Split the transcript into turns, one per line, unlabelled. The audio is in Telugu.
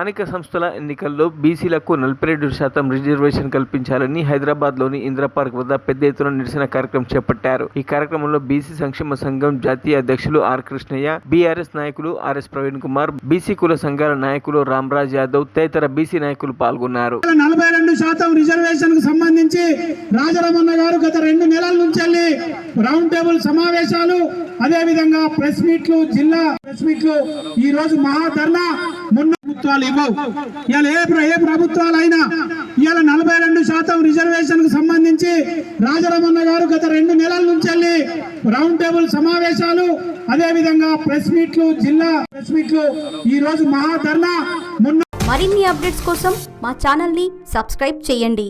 స్థానిక సంస్థల ఎన్నికల్లో బీసీలకు 42% రిజర్వేషన్ కల్పించాలని హైదరాబాద్లోని ఇందిరా పార్క్ వద్ద పెద్ద ఎత్తున నిరసన కార్యక్రమం చేపట్టారు. ఈ కార్యక్రమంలో బీసీ సంక్షేమ సంఘం జాతీయ అధ్యక్షులు ఆర్ కృష్ణయ్య, బీఆర్ఎస్ నాయకులు ఆర్ఎస్ ప్రవీణ్ కుమార్, బీసీ కుల సంఘాల నాయకులు రామరాజ్ యాదవ్ తదితర బీసీ నాయకులు పాల్గొన్నారు.
42% రిజర్వేషన్ కు సంబంధించి రాజరమణ గారు గత 2 నెలల నుంచి రౌండ్ టేబుల్ సమావేశాలు, అదే విధంగా ప్రెస్ మీట్లు, జిల్లా ప్రెస్ మీట్లు, ఈ రోజు మహాధర్నా. మొన్న ప్రభుత్వాలు ఇవ్వవు. ఇవాళ ఏ ప్రభుత్వాలైనా ఇవాళ 42% రిజర్వేషన్ కు సంబంధించి రాజరమణ గారు గత 2 నెలల నుంచి రౌండ్ టేబుల్ సమావేశాలు, అదే విధంగా ప్రెస్ మీట్లు, జిల్లా ప్రెస్ మీట్లు, ఈ రోజు మహాధర్నా. మొన్న
మరిన్ని అప్డేట్స్ కోసం మా ఛానల్ ని సబ్స్క్రైబ్ చేయండి.